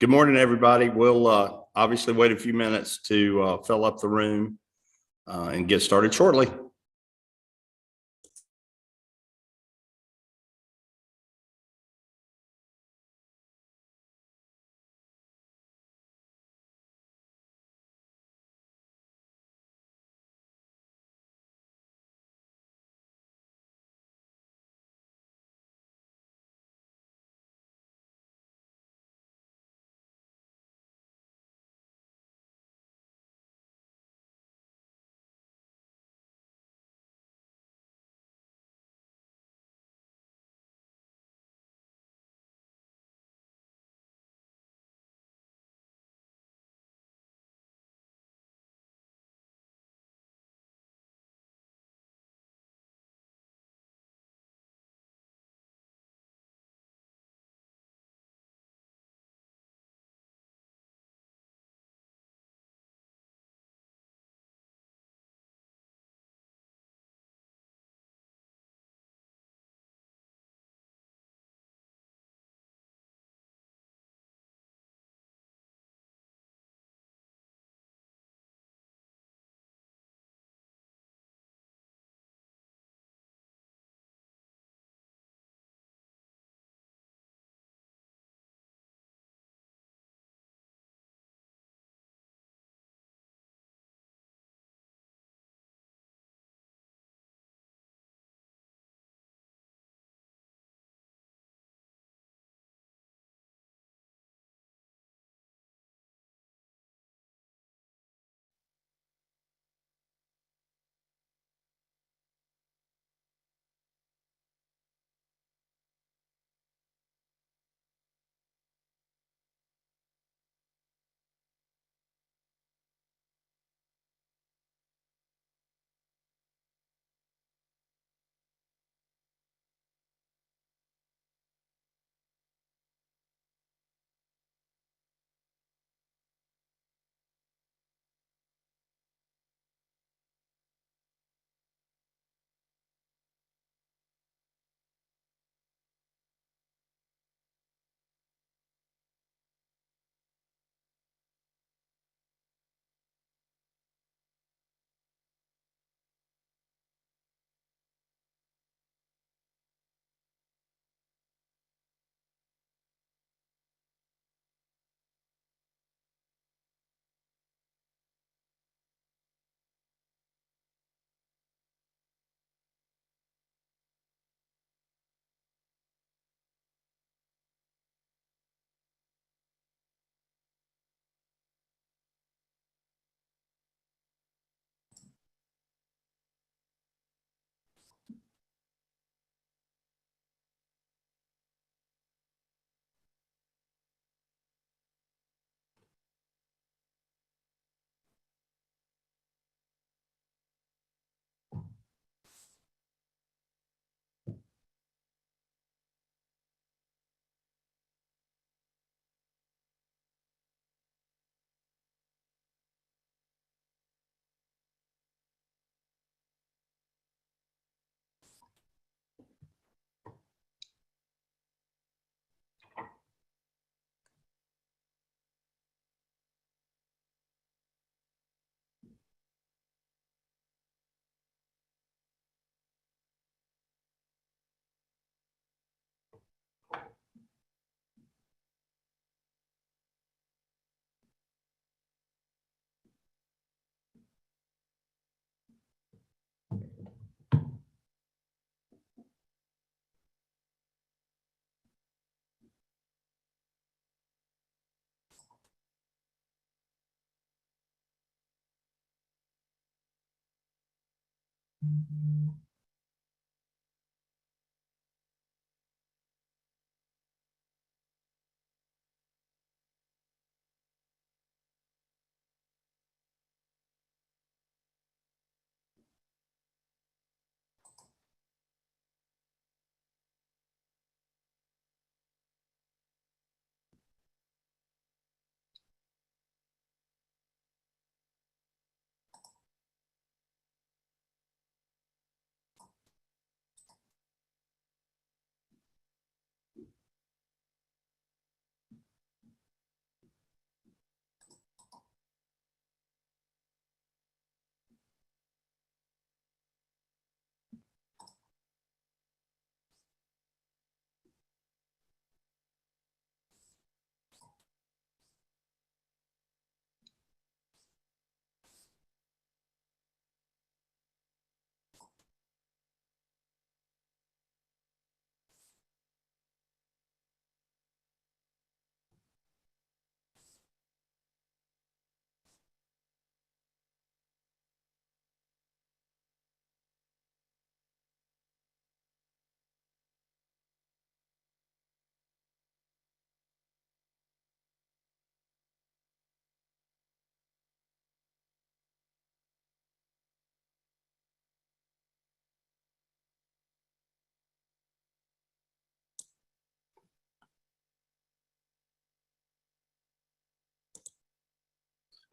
Good morning, everybody. We'll obviously wait a few minutes to fill up the room and get started shortly.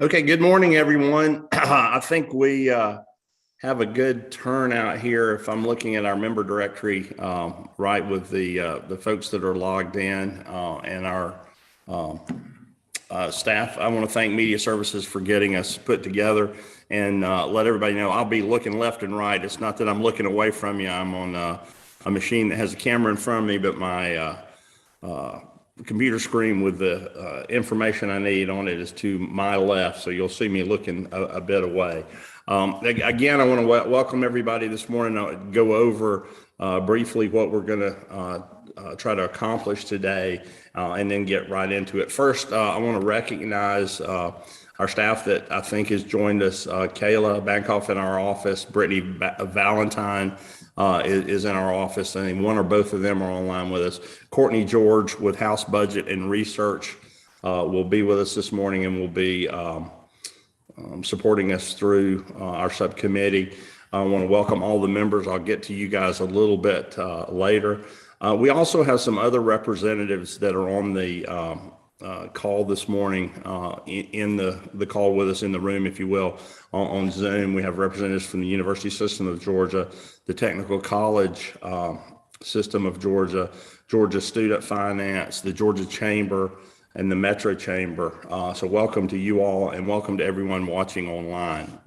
Okay, good morning, everyone. I think we have a good turnout here. If I'm looking at our member directory, right, with the folks that are logged in and our staff. I want to thank Media Services for getting us put together and let everybody know I'll be looking left and right. It's not that I'm looking away from you. I'm on a machine that has a camera in front of me, but my computer screen with the information I need on it is to my left, so you'll see me looking a bit away. Again, I want to welcome everybody this morning. I'll go over briefly what we're going to try to accomplish today and then get right into it. First, I want to recognize our staff that I think has joined us. Kayla Bankoff in our office, Brittany Valentine is in our office, and one or both of them are online with us. Courtney George with House Budget and Research will be with us this morning and will be supporting us through our subcommittee. I want to welcome all the members. I'll get to you guys a little bit later. We also have some other representatives that are on the call this morning in the call with us in the room, if you will, on Zoom. We have representatives from the University System of Georgia, the Technical College System of Georgia, Georgia Student Finance, the Georgia Chamber, and the Metro Chamber. So welcome to you all, and welcome to everyone watching online.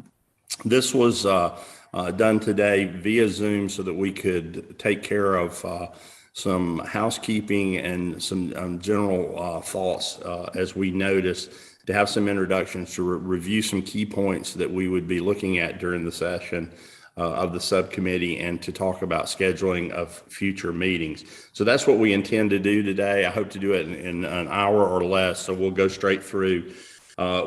This was done today via Zoom so that we could take care of some housekeeping and some general thoughts as we noticed, to have some introductions, to review some key points that we would be looking at during the session of the subcommittee, and to talk about scheduling of future meetings. So that's what we intend to do today. I hope to do it in an hour or less, so we'll go straight through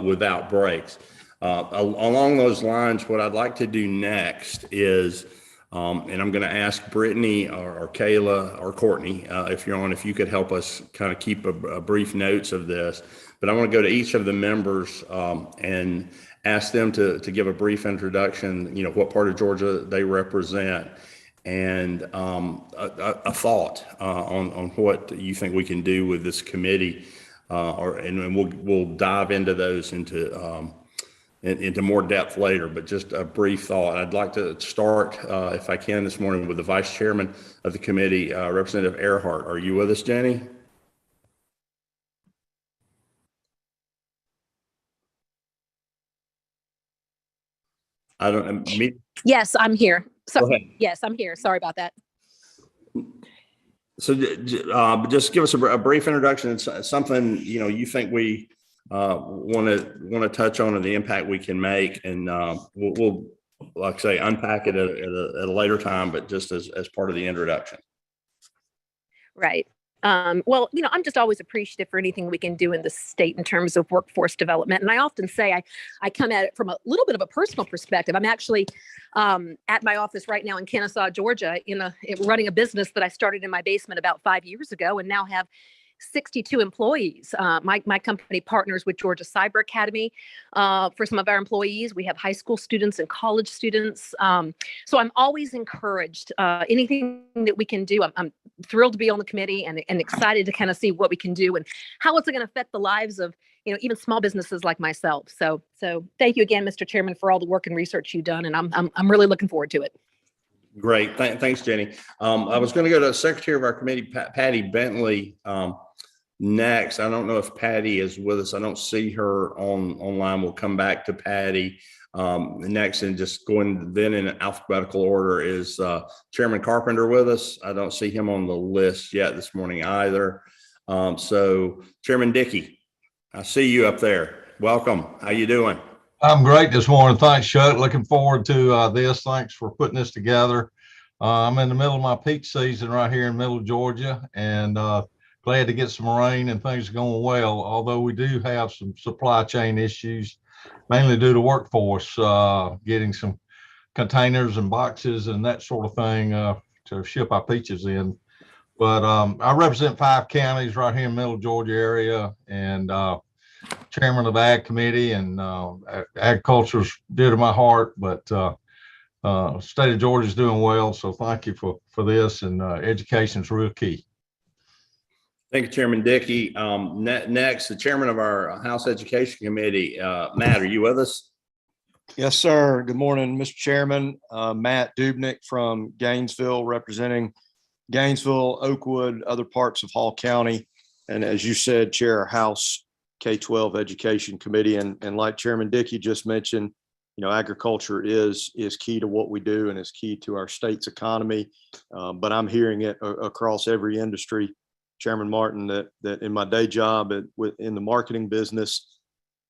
without breaks. Along those lines, what I'd like to do next is, and I'm going to ask Brittany or Kayla or Courtney, if you're on, if you could help us kind of keep a brief notes of this. But I want to go to each of the members and ask them to give a brief introduction, you know, what part of Georgia they represent, and a thought on what you think we can do with this committee, and we'll dive into those into more depth later, but just a brief thought. I'd like to start, if I can, this morning with the Vice Chairman of the committee, Representative Earhart. Are you with us, Jenny? I don't. Yes, I'm here. So, yes, I'm here. Sorry about that. So just give us a brief introduction. It's something, you know, you think we want to touch on, and the impact we can make, and we'll like I say, unpack it at a later time, but just as part of the introduction. Right. Well, you know, I'm just always appreciative for anything we can do in the state in terms of workforce development. And I often say I come at it from a little bit of a personal perspective. I'm actually at my office right now in Kennesaw, Georgia, running a business that I started in my basement about 5 years ago, and now have 62 employees. My company partners with Georgia Cyber Academy for some of our employees. We have high school students and college students. So I'm always encouraged. Anything that we can do, I'm thrilled to be on the committee, and excited to kind of see what we can do and how it's going to affect the lives of, you know, even small businesses like myself. So thank you again, Mr. Chairman, for all the work and research you've done, and I'm really looking forward to it. Great, thanks, Jenny. I was going to go to the Secretary of our committee, Patty Bentley. Next, I don't know if Patty is with us. I don't see her online. We'll come back to Patty next, and just going then in alphabetical order is Chairman Carpenter with us. I don't see him on the list yet this morning either. So Chairman Dickey, I see you up there. Welcome. How you doing? I'm great this morning. Thanks, Chuck. Looking forward to this. Thanks for putting this together. I'm in the middle of my peak season right here in middle Georgia, and glad to get some rain, and things are going well, although we do have some supply chain issues, mainly due to workforce, getting some containers and boxes and that sort of thing to ship our peaches in. But I represent 5 counties right here in middle Georgia area, and chairman of the Ag Committee, and agriculture's dear to my heart, but state of Georgia is doing well. So thank you for this, and education is real key. Thank you, Chairman Dickey. Next, the chairman of our House Education Committee, Matt, are you with us? Yes, sir. Good morning, Mr. Chairman. Matt Dubnik from Gainesville, representing Gainesville, Oakwood, other parts of Hall County. And as you said, Chair our House K-12 Education Committee. And like Chairman Dickey just mentioned, agriculture is key to what we do and is key to our state's economy. But I'm hearing it across every industry, Chairman Martin, that in my day job in the marketing business,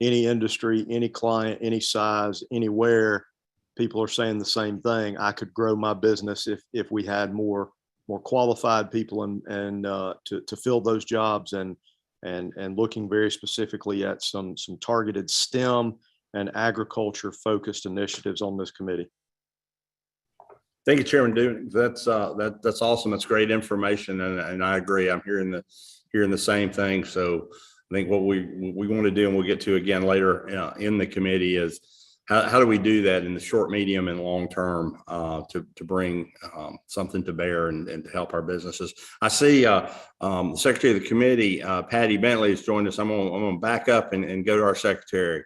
any industry, any client, any size, anywhere, people are saying the same thing. I could grow my business if we had more qualified people and to fill those jobs and looking very specifically at some targeted STEM and agriculture focused initiatives on this committee. Thank you, Chairman Dubnik. That's awesome. That's great information, and I agree. I'm hearing the same thing. So I think what we want to do, and we'll get to again later in the committee, is how do we do that in the short, medium, and long term to bring something to bear and to help our businesses. I see the Secretary of the Committee, Patty Bentley, has joined us. I'm going to back up and go to our Secretary.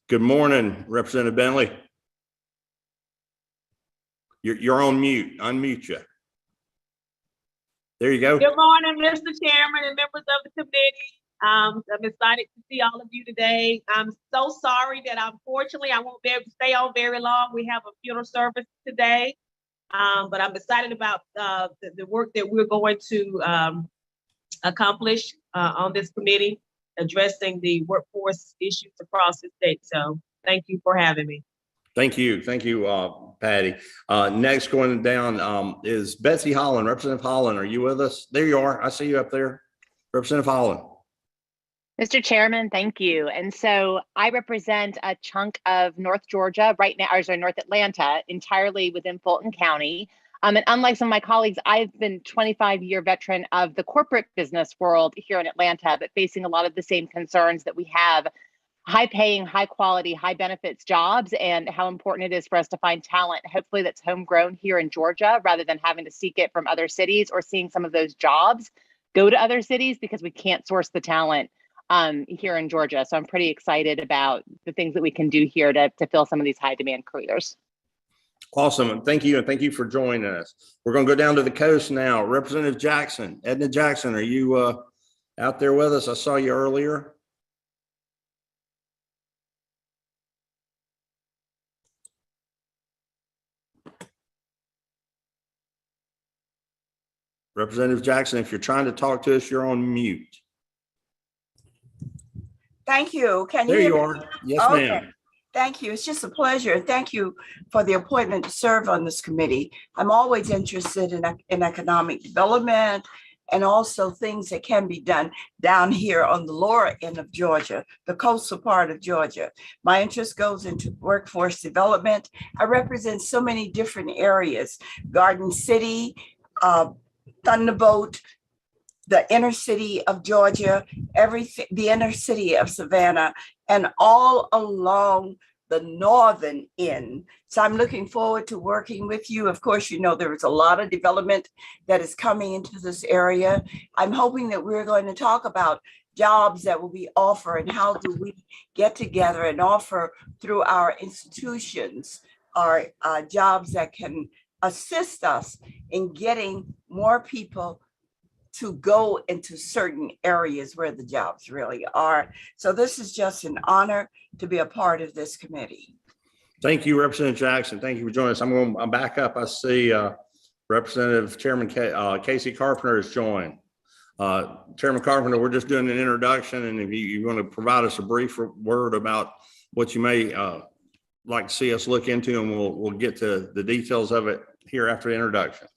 Good morning, Representative Bentley. You're on mute. Unmute you. There you go. Good morning, Mr. Chairman and members of the committee. I'm excited to see all of you today. I'm so sorry that unfortunately I won't be able to stay on very long. We have a funeral service today, but I'm excited about the work that we're going to accomplish on this committee, addressing the workforce issues across the state. So thank you for having me. Thank you, Patty. Next going down is Betsy Holland. Representative Holland, are you with us? There you are. I see you up there, Representative Holland. Mr. Chairman, thank you. And so I represent a chunk of North Georgia right now, or North Atlanta, entirely within Fulton County. And unlike some of my colleagues, I've been 25-year veteran of the corporate business world here in Atlanta, but facing a lot of the same concerns that we have: high paying, high quality, high benefits jobs, and how important it is for us to find talent, hopefully that's homegrown here in Georgia, rather than having to seek it from other cities or seeing some of those jobs go to other cities because we can't source the talent here in Georgia. So I'm pretty excited about the things that we can do here to fill some of these high demand careers. Awesome. Thank you. And thank you for joining us. We're going to go down to the coast now. Representative Jackson, Edna Jackson, are you out there with us? I saw you earlier. Representative Jackson, if you're trying to talk to us, you're on mute. Thank you. Can you There hear you me? are. Yes, Okay. ma'am. Thank you. It's just a pleasure. Thank you for the appointment to serve on this committee. I'm always interested in economic development and also things that can be done down here on the lower end of Georgia, the coastal part of Georgia. My interest goes into workforce development. I represent so many different areas: Garden City, Thunderbolt, the inner city of Georgia, the inner city of Savannah, and all along the northern end. So I'm looking forward to working with you. Of course, there is a lot of development that is coming into this area. I'm hoping that we're going to talk about jobs that will be offered and how do we get together and offer through our institutions our jobs that can assist us in getting more people to go into certain areas where the jobs really are. So this is just an honor to be a part of this committee. Thank you, Representative Jackson. Thank you for joining us. I'm back up. I see Representative Chairman Casey Carpenter has joined. Chairman Carpenter, we're just doing an introduction, and if you want to provide us a brief word about what you may like to see us look into, and we'll get to the details of it here after the introductions.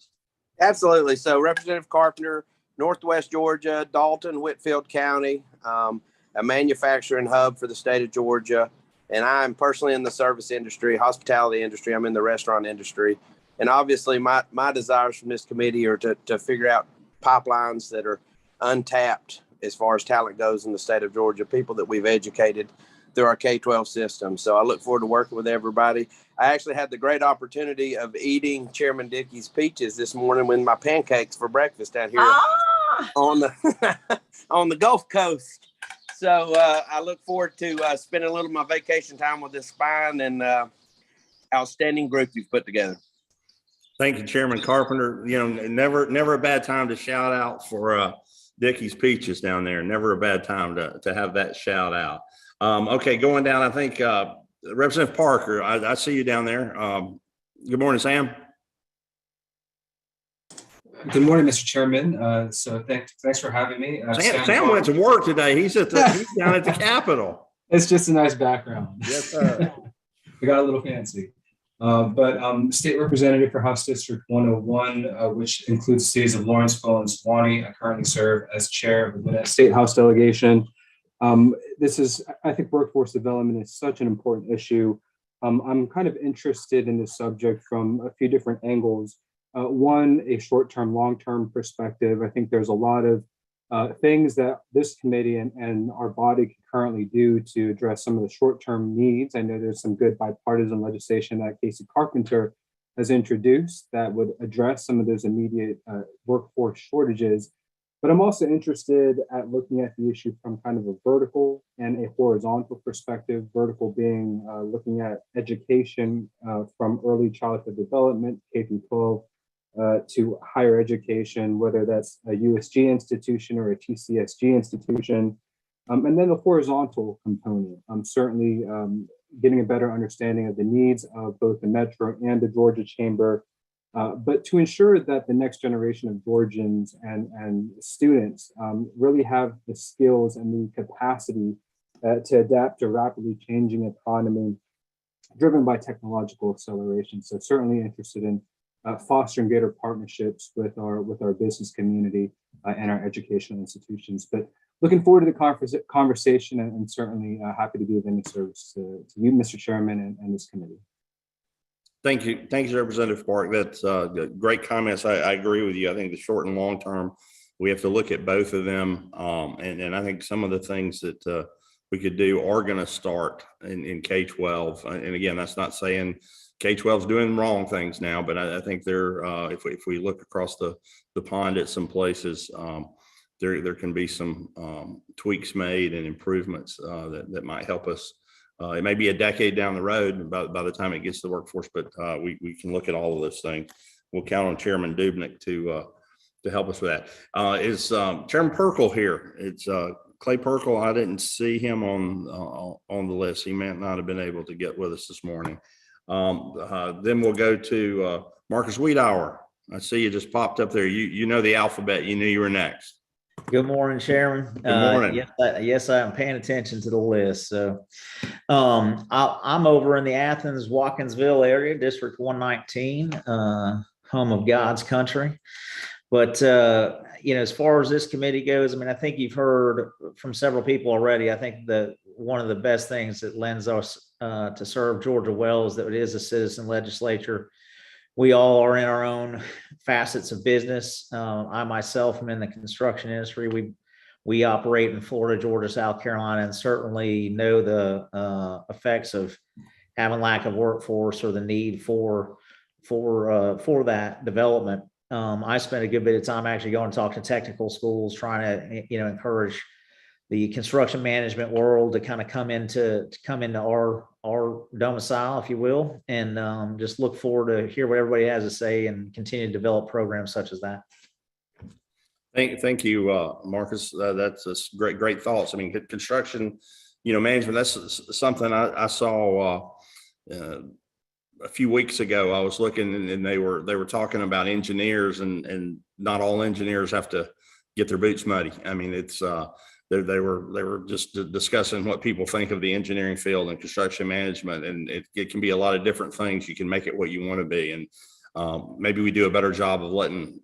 Absolutely. So Representative Carpenter, Northwest Georgia, Dalton, Whitfield County, a manufacturing hub for the state of Georgia. And I'm personally in the service industry, hospitality industry. I'm in the restaurant industry. And obviously my desires from this committee are to figure out pipelines that are untapped as far as talent goes in the state of Georgia, people that we've educated through our K-12 system. So I look forward to working with everybody. I actually had the great opportunity of eating Chairman Dickey's peaches this morning with my pancakes for breakfast down here on the on the Gulf Coast. So I look forward to spending a little of my vacation time with this fine and outstanding group you've put together. Thank you, Chairman Carpenter. You know, never a bad time to shout out for Dickie's Peaches down there. Never a bad time to have that shout out. Okay, going down, I think Representative Parker, I see you down there. Good morning, Sam. Good morning, Mr. Chairman. So thanks for having me. Sam went to work today. He's down at the Capitol. It's just a nice background. Yes, sir. We got a little fancy. But State Representative for House District 101, which includes the cities of Lawrenceville and Suwanee. I currently serve as chair of the Gwinnett State House delegation. I think workforce development is such an important issue. I'm kind of interested in this subject from a few different angles. One, a short-term, long-term perspective. I think there's a lot of things that this committee and our body can currently do to address some of the short-term needs. I know there's some good bipartisan legislation that Casey Carpenter has introduced that would address some of those immediate workforce shortages. But I'm also interested at looking at the issue from kind of a vertical and a horizontal perspective. Vertical being looking at education from early childhood development, K through 12, to higher education, whether that's a USG institution or a TCSG institution. And then the horizontal component, certainly getting a better understanding of the needs of both the Metro and the Georgia Chamber, but to ensure that the next generation of Georgians and students really have the skills and the capacity to adapt to a rapidly changing economy driven by technological acceleration. So certainly interested in fostering greater partnerships with our business community and our educational institutions. But looking forward to the conversation and certainly happy to be of any service to you, Mr. Chairman, and this committee. Thank you. Thank you, Representative Park. That's great comments. I agree with you. I think the short and long term, we have to look at both of them. And I think some of the things that we could do are going to start in K-12. And again, that's not saying K-12 is doing wrong things now, but I think they're, if we look across the pond at some places, there can be some tweaks made and improvements that might help us. It may be a decade down the road by the time it gets to the workforce, but we can look at all of those things. We'll count on Chairman Dubnik to help us with that. Is Chairman Perkle here? It's Clay Perkle. I didn't see him on the list. He may not have been able to get with us this morning. Then we'll go to Marcus Wiedauer. I see you just popped up there. You know the alphabet. You knew you were next. Good morning, Chairman. Good morning. Yes, I'm paying attention to the list. So I'm over in the Athens-Watkinsville area, District 119, home of God's country. But, as far as this committee goes, I mean, I think you've heard from several people already. I think that one of the best things that lends us to serve Georgia well is that it is a citizen legislature. We all are in our own facets of business. I myself am in the construction industry. We operate in Florida, Georgia, South Carolina, and certainly know the effects of having lack of workforce or the need for that development. I spent a good bit of time actually going to talk to technical schools, trying to encourage the construction management world to kind of come into our domicile, if you will, and just look forward to hear what everybody has to say and continue to develop programs such as that. Thank you, Marcus. That's great thoughts. I mean, construction, management, that's something I saw a few weeks ago. I was looking and they were talking about engineers and not all engineers have to get their boots muddy. I mean, it's they were just discussing what people think of the engineering field and construction management, and it can be a lot of different things. You can make it what you want to be, and maybe we do a better job of letting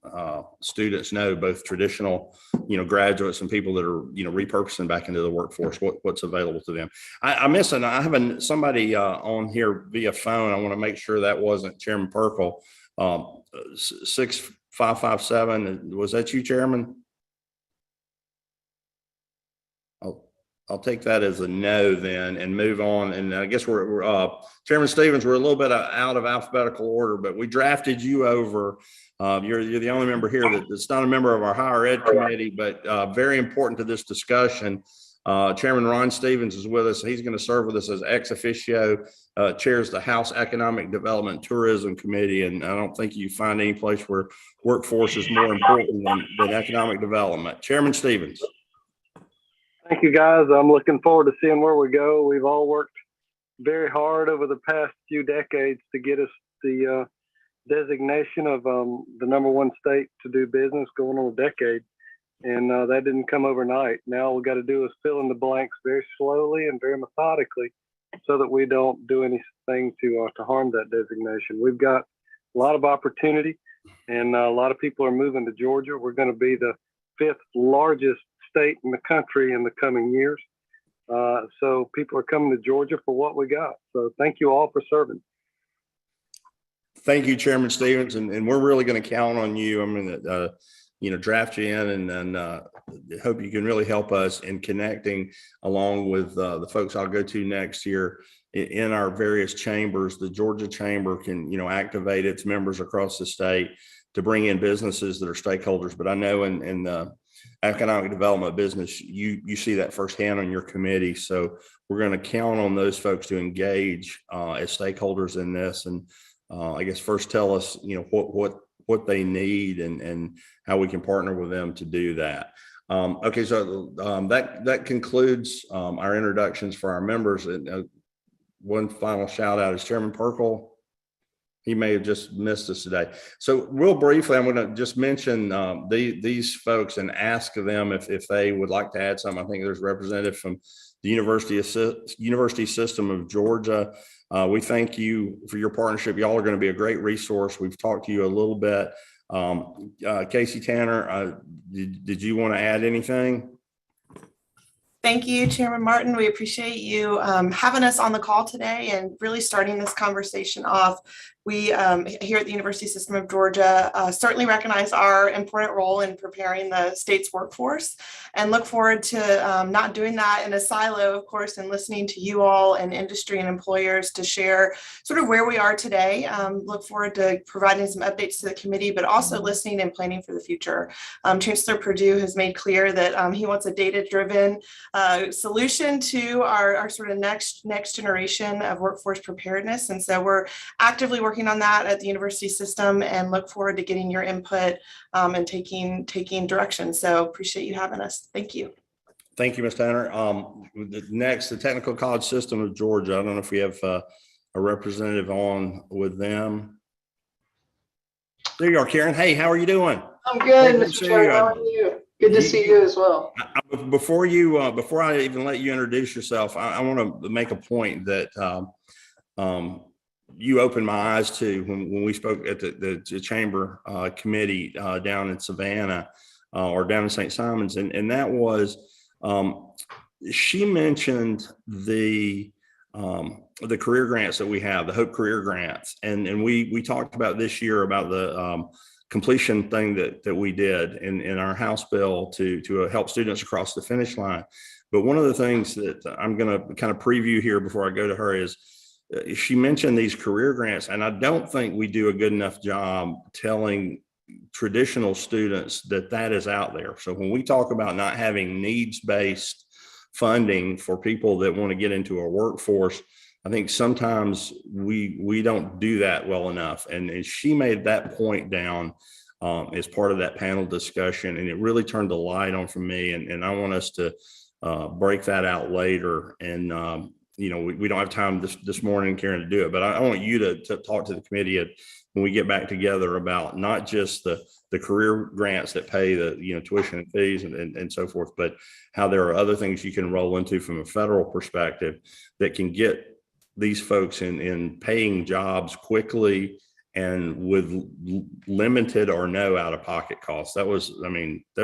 students know, both traditional, graduates and people that are, repurposing back into the workforce, what's available to them. I have somebody on here via phone. I want to make sure that wasn't Chairman Perkle. 6557. Was that you, Chairman? I'll take that as a no then and move on. And I guess we're Chairman Stevens, we're a little bit out of alphabetical order, but we drafted you over You're the only member here that's not a member of our higher ed committee, but very important to this discussion. Chairman Ron Stevens is with us. He's going to serve with us as ex officio, chairs the House Economic Development Tourism Committee. And I don't think you find any place where workforce is more important than economic development. Chairman Stevens. Thank you, guys. I'm looking forward to seeing where we go. We've all worked very hard over the past few decades to get us the designation of the #1 state to do business, going on a decade. And that didn't come overnight. Now all we got to do is fill in the blanks very slowly and very methodically so that we don't do anything to harm that designation. We've got a lot of opportunity, and a lot of people are moving to Georgia. We're going to be the 5th largest state in the country in the coming years. So people are coming to Georgia for what we got. So thank you all for serving. Thank you, Chairman Stevens, and we're really going to count on you. I'm going to draft you in and hope you can really help us in connecting along with the folks I'll go to next year in our various chambers. The Georgia Chamber can, activate its members across the state to bring in businesses that are stakeholders. But I know in the economic development business, you see that firsthand on your committee. So we're going to count on those folks to engage as stakeholders in this. And I guess first tell us, what they need and how we can partner with them to do that. Okay, so that concludes our introductions for our members. And one final shout out is Chairman Perkle. He may have just missed us today. So real briefly, I'm going to just mention these folks and ask them if they would like to add something. I think there's a representative from the University System of Georgia. We thank you for your partnership. Y'all are going to be a great resource. We've talked to you a little bit. Casey Tanner, did you want to add anything? Thank you, Chairman Martin. We appreciate you having us on the call today and really starting this conversation off. We here at the University System of Georgia certainly recognize our important role in preparing the state's workforce and look forward to not doing that in a silo, of course, and listening to you all and industry and employers to share sort of where we are today. Look forward to providing some updates to the committee, but also listening and planning for the future. Chancellor Perdue has made clear that he wants a data-driven solution to our sort of next generation of workforce preparedness. And so we're actively working on that at the university system and look forward to getting your input and taking direction. So appreciate you having us. Thank you. Thank you, Ms. Tanner. Next, the Technical College System of Georgia. I don't know if we have a representative on with them. There you are, Karen. Hey, how are you doing? I'm good, Mr. Chair. How are you? Good to see you as well. Before I even let you introduce yourself, I want to make a point that you opened my eyes to when we spoke at the chamber committee down in Savannah or down in St. Simons, and that was she mentioned the career grants that we have, the Hope Career Grants, and we talked about this year about the completion thing that we did in our House bill to help students across the finish line. But one of the things that I'm going to kind of preview here before I go to her is she mentioned these career grants, and I don't think we do a good enough job telling traditional students that is out there. So when we talk about not having needs-based funding for people that want to get into a workforce, I think sometimes we don't do that well enough. And she made that point down as part of that panel discussion, and it really turned the light on for me. And I want us to break that out later. And we don't have time this morning, Karen, to do it, but I want you to talk to the committee when we get back together about not just the career grants that pay the tuition and fees and so forth, but how there are other things you can roll into from a federal perspective that can get these folks in paying jobs quickly and with limited or no out-of-pocket costs. That was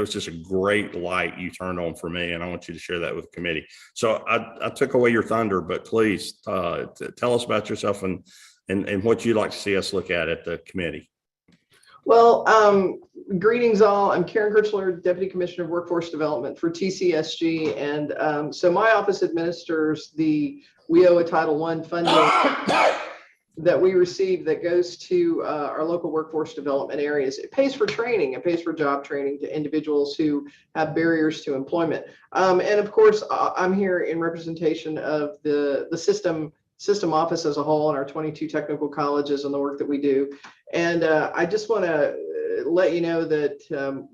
just a great light you turned on for me, and I want you to share that with the committee. So I took away your thunder, but please tell us about yourself and what you'd like to see us look at the committee. Well, greetings all. I'm Karen Kirchler, Deputy Commissioner of Workforce Development for TCSG. And so my office administers the WIOA Title I funding that we receive that goes to our local workforce development areas. It pays for training. It pays for job training to individuals who have barriers to employment. And of course, I'm here in representation of the system office as a whole and our 22 technical colleges and the work that we do. And I just want to let you know that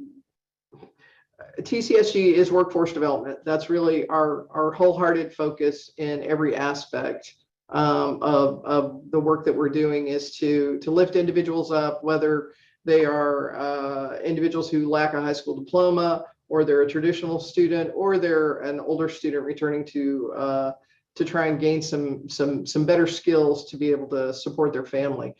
TCSG is workforce development. That's really our wholehearted focus in every aspect of the work that we're doing, is to lift individuals up, whether they are individuals who lack a high school diploma, or they're a traditional student, or they're an older student returning to try and gain some better skills to be able to support their family.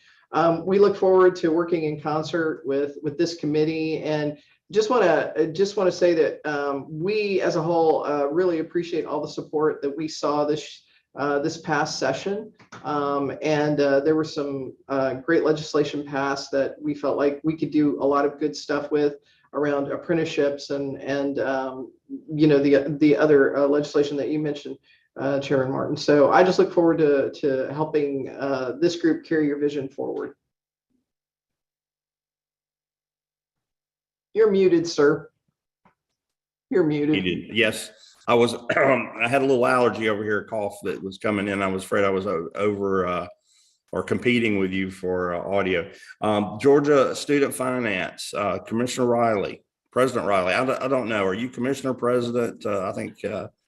We look forward to working in concert with this committee, and just want to say that we as a whole really appreciate all the support that we saw this past session. And there was some great legislation passed that we felt like we could do a lot of good stuff with, around apprenticeships and you know, the other legislation that you mentioned, Chairman Martin. So I just look forward to helping this group carry your vision forward. You're muted, sir. You're muted. Yes, I was. I had a little allergy over here, a cough that was coming in. I was afraid I was over or competing with you for audio. Georgia Student Finance, Commissioner Riley, President Riley. I don't know. Are you Commissioner President? I think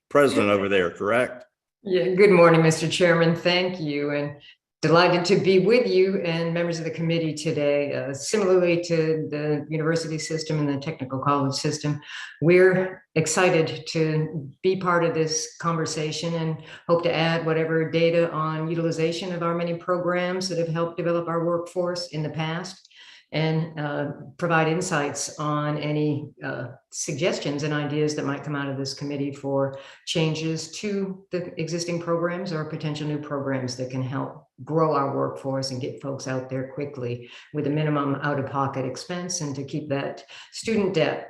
President over there, correct? Yeah. Good morning, Mr. Chairman. Thank you, and delighted to be with you and members of the committee today. Similarly to the university system and the technical college system, we're excited to be part of this conversation and hope to add whatever data on utilization of our many programs that have helped develop our workforce in the past, and provide insights on any suggestions and ideas that might come out of this committee for changes to the existing programs or potential new programs that can help grow our workforce and get folks out there quickly with a minimum out-of-pocket expense, and to keep that student debt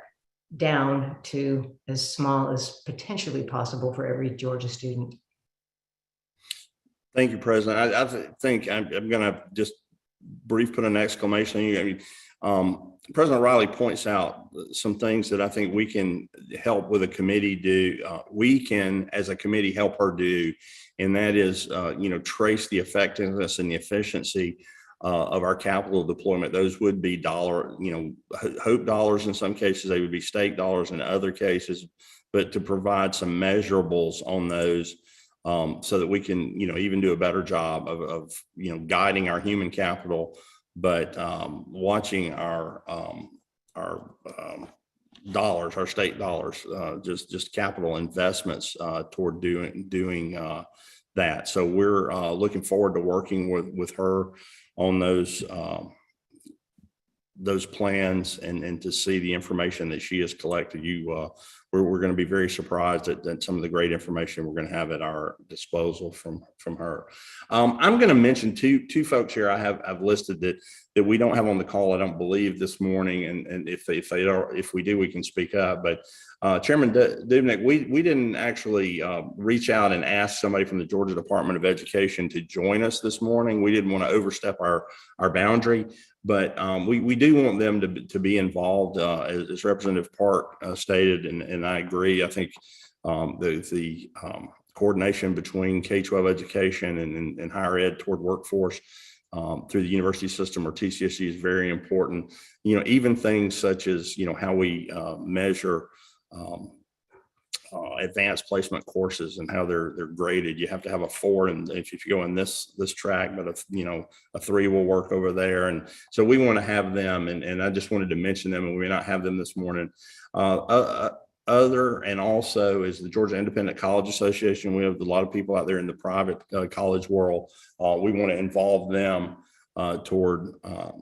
down to as small as potentially possible for every Georgia student. Thank you, President. I think I'm going to just put an exclamation on you. I mean, President Riley points out some things that I think we can help with a committee do. We can, as a committee, help her do, and that is, you know, trace the effectiveness and the efficiency of our capital deployment. Those would be HOPE dollars in some cases. They would be state dollars in other cases, but to provide some measurables on those, so that we can, you know, even do a better job of you know, guiding our human capital, but watching our dollars, our state dollars, just capital investments toward doing that. So we're looking forward to working with her on those plans and to see the information that she has collected. We're going to be very surprised at some of the great information we're going to have at our disposal from her. I'm going to mention two folks here I've listed that we don't have on the call, I don't believe, this morning, and if we do, we can speak up. But Chairman Dubnik, we didn't actually reach out and ask somebody from the Georgia Department of Education to join us this morning. We didn't want to overstep our boundary, but we do want them to be involved, as Representative Park stated, and I agree. I think the coordination between K-12 education and higher ed toward workforce through the university system or TCSU is very important. You know, even things such as, you know, how we measure advanced placement courses and how they're graded. You have to have a 4, and if you go in this track, but a 3 will work over there. And so we want to have them, and I just wanted to mention them, and we may not have them this morning. Other, and also is the Georgia Independent College Association. We have a lot of people out there in the private college world. We want to involve them toward a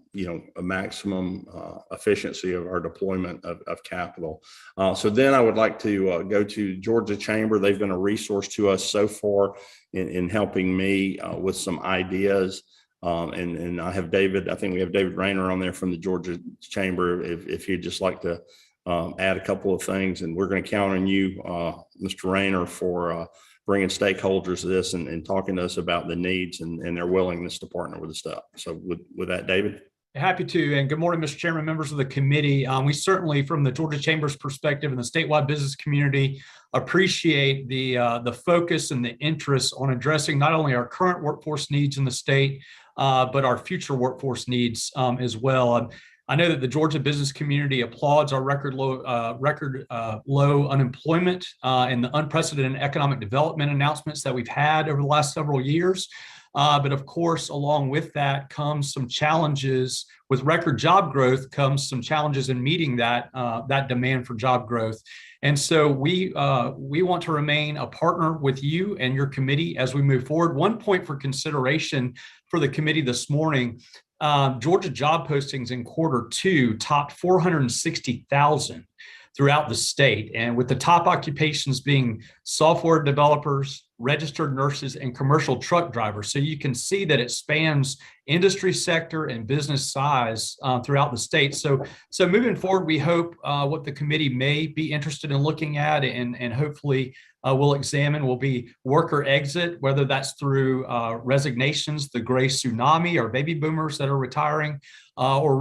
maximum efficiency of our deployment of capital. So then I would like to go to Georgia Chamber. They've been a resource to us so far in helping me with some ideas. And I have David, I think we have David Rayner on there from the Georgia Chamber, if you'd just like to add a couple of things. And we're going to count on you, Mr. Rayner, for bringing stakeholders to this and talking to us about the needs and their willingness to partner with the staff. So with that, David. Happy to, and good morning, Mr. Chairman, members of the committee. We certainly, from the Georgia Chamber's perspective and the statewide business community, appreciate the focus and the interest on addressing not only our current workforce needs in the state, but our future workforce needs as well. I know that the Georgia business community applauds our record low unemployment and the unprecedented economic development announcements that we've had over the last several years. But of course, along with that comes some challenges. With record job growth comes some challenges in meeting that demand for job growth. And so we want to remain a partner with you and your committee as we move forward. One point for consideration for the committee this morning, Georgia job postings in Q2 topped 460,000 throughout the state. And with the top occupations being software developers, registered nurses, and commercial truck drivers. So you can see that it spans industry sector and business size throughout the state. So moving forward, we hope what the committee may be interested in looking at and hopefully we'll examine will be worker exit, whether that's through resignations, the gray tsunami or baby boomers that are retiring, or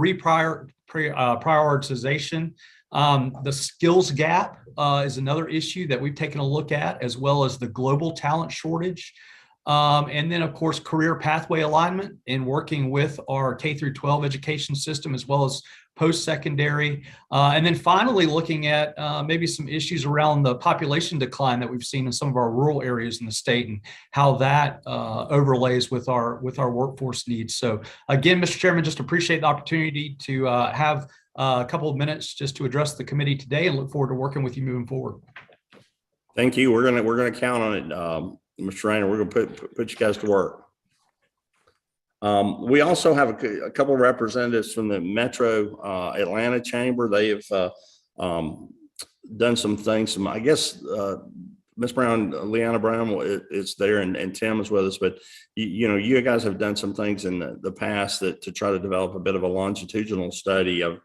prioritization. The skills gap is another issue that we've taken a look at, as well as the global talent shortage. And then, of course, career pathway alignment in working with our K-12 education system, as well as post-secondary. And then finally, looking at maybe some issues around the population decline that we've seen in some of our rural areas in the state and how that overlays with our workforce needs. So again, Mr. Chairman, just appreciate the opportunity to have a couple of minutes just to address the committee today and look forward to working with you moving forward. Thank you. We're gonna count on it, Mr. Rayner. We're gonna put you guys to work. We also have a couple of representatives from the Metro Atlanta Chamber. They have done some things. I guess Ms. Brown, Leanna Brown is there, and Tim is with us. But you guys have done some things in the past to try to develop a bit of a longitudinal study of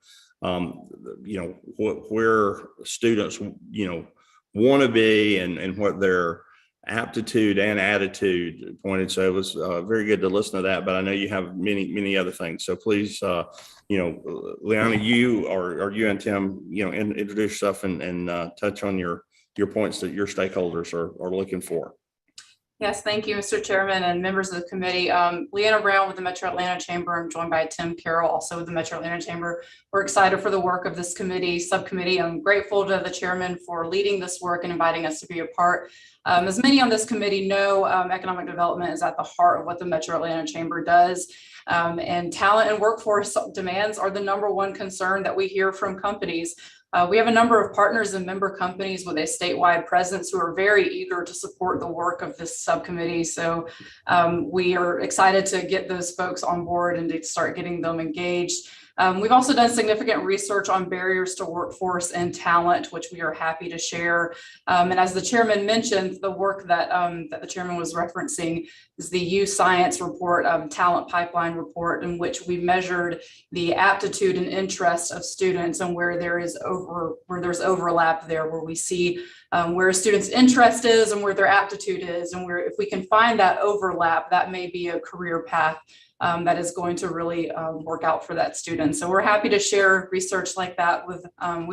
where students want to be and what their aptitude and attitude pointed. So it was very good to listen to that, but I know you have many other things. So please, Leanna, you and Tim, introduce yourself and touch on your points that your stakeholders are looking for. Yes, thank you, Mr. Chairman and members of the committee. Leanna Brown with the Metro Atlanta Chamber. I'm joined by Tim Carroll, also with the Metro Atlanta Chamber. We're excited for the work of this subcommittee. I'm grateful to the chairman for leading this work and inviting us to be a part. As many on this committee know, economic development is at the heart of what the Metro Atlanta Chamber does. And talent and workforce demands are the #1 concern that we hear from companies. We have a number of partners and member companies with a statewide presence who are very eager to support the work of this subcommittee. So we are excited to get those folks on board and to start getting them engaged. We've also done significant research on barriers to workforce and talent, which we are happy to share. And as the chairman mentioned, the work that the chairman was referencing is the U Science report, talent pipeline report, in which we measured the aptitude and interest of students and where there's overlap there, where we see where a student's interest is and where their aptitude is, and where if we can find that overlap, that may be a career path that is going to really work out for that student. So we're happy to share research like that with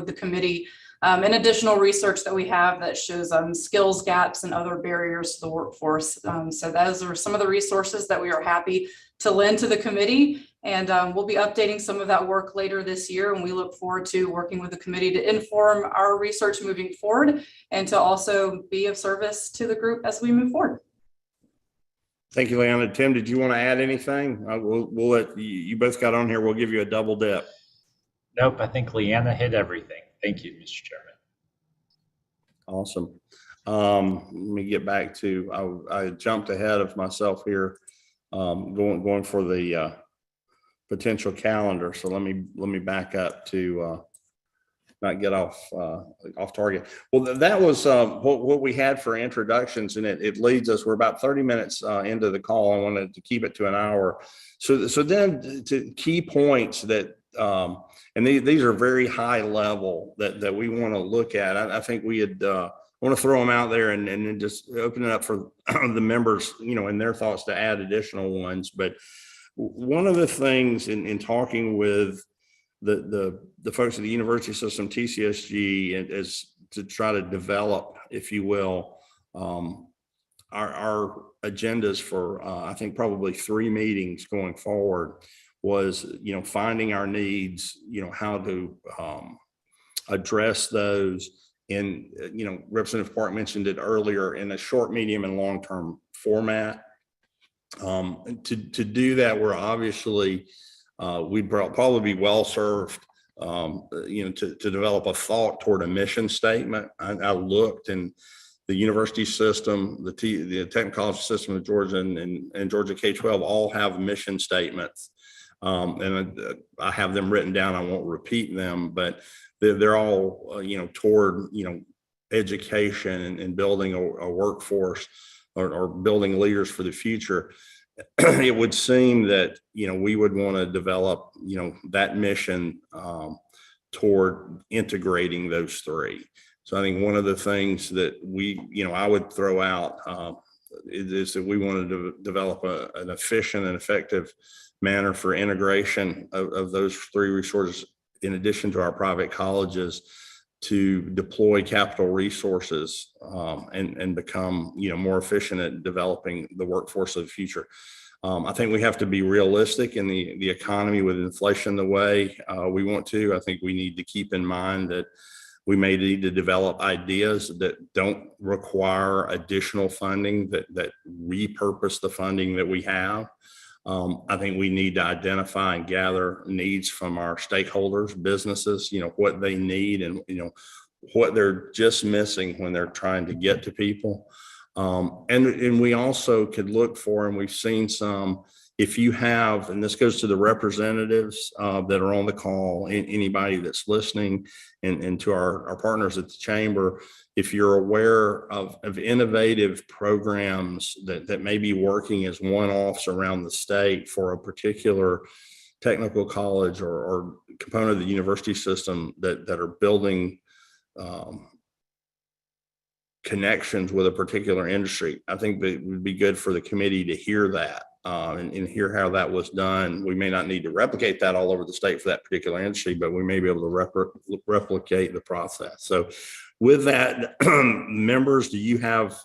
the committee and additional research that we have that shows skills gaps and other barriers to the workforce. So those are some of the resources that we are happy to lend to the committee. And we'll be updating some of that work later this year. And we look forward to working with the committee to inform our research moving forward and to also be of service to the group as we move forward. Thank you, Leanna. Tim, did you want to add anything? We'll let you both got on here. We'll give you a double dip. Nope, I think Leanna hit everything. Thank you, Mr. Chairman. Awesome. Let me get back to, I jumped ahead of myself here, going for the potential calendar. So let me back up to not get off target. Well, that was what we had for introductions, and it leads us. We're about 30 minutes into the call. I wanted to keep it to an hour. So then to key points that, and these are very high level that we want to look at. I think we had want to throw them out there and then just open it up for the members, and their thoughts to add additional ones. But one of the things in talking with the folks at the university system, TCSG, is to try to develop, if you will, our agendas for I think probably 3 meetings going forward was, finding our needs, how to address those in, Representative Park mentioned it earlier, in a short, medium, and long-term format. To do that, we're obviously, we'd probably be well served, to develop a thought toward a mission statement. I looked, and the university system, the technical college system of Georgia and Georgia K-12 all have mission statements. And I have them written down. I won't repeat them, but they're all, toward, education and building a workforce or building leaders for the future. It would seem that, we would want to develop, that mission toward integrating those 3. So I think one of the things that I would throw out is that we wanted to develop an efficient and effective manner for integration of those 3 resources, in addition to our private colleges, to deploy capital resources and become, more efficient at developing the workforce of the future. I think we have to be realistic in the economy with inflation the way we want to. I think we need to keep in mind that we may need to develop ideas that don't require additional funding, that repurpose the funding that we have. I think we need to identify and gather needs from our stakeholders, businesses, what they need and, what they're just missing when they're trying to get to people. And we also could look for, and we've seen some, if you have, and this goes to the representatives that are on the call, anybody that's listening, and to our partners at the chamber, if you're aware of innovative programs that may be working as one-offs around the state for a particular technical college or component of the university system that are building connections with a particular industry, I think that it would be good for the committee to hear that and hear how that was done. We may not need to replicate that all over the state for that particular industry, but we may be able to replicate the process. So with that, members, do you have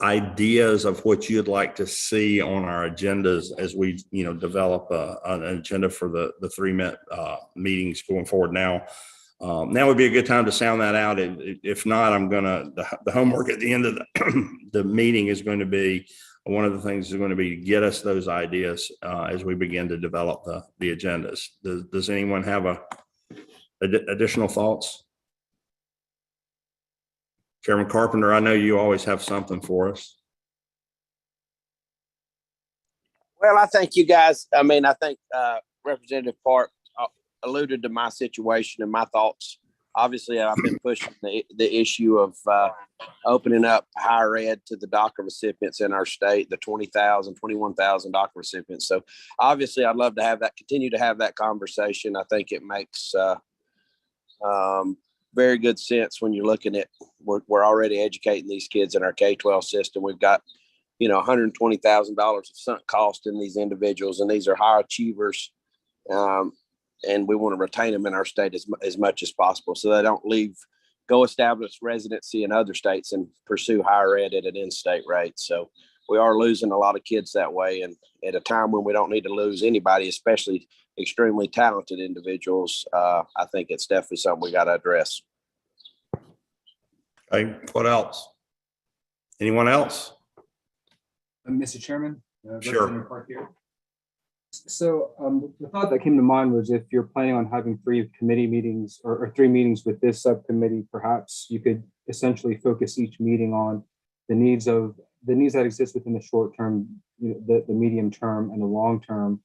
ideas of what you'd like to see on our agendas as we, develop an agenda for the 3 meetings going forward? Now would be a good time to sound that out. If not, the homework at the end of the meeting is going to be, one of the things is going to be to get us those ideas as we begin to develop the agendas. Does anyone have additional thoughts? Chairman Carpenter, I know you always have something for us. Well, I think you guys, I think Representative Park alluded to my situation and my thoughts. Obviously, I've been pushing the issue of opening up higher ed to the DACA recipients in our state, the 20,000, 21,000 DACA recipients. So obviously, I'd love to continue to have that conversation. I think it makes very good sense when you're looking at, we're already educating these kids in our K-12 system. We've got, $120,000 of sunk cost in these individuals, and these are high achievers. And we want to retain them in our state as much as possible, so they don't go establish residency in other states and pursue higher ed at an in-state rate. So we are losing a lot of kids that way, and at a time when we don't need to lose anybody, especially extremely talented individuals. I think it's definitely something we got to address. Okay, what else? Anyone else? Mr. Chairman? Sure. Representative Park here. So the thought that came to mind was, if you're planning on having 3 committee meetings or 3 meetings with this subcommittee, perhaps you could essentially focus each meeting on the needs that exist within the short term, the medium term, and the long term.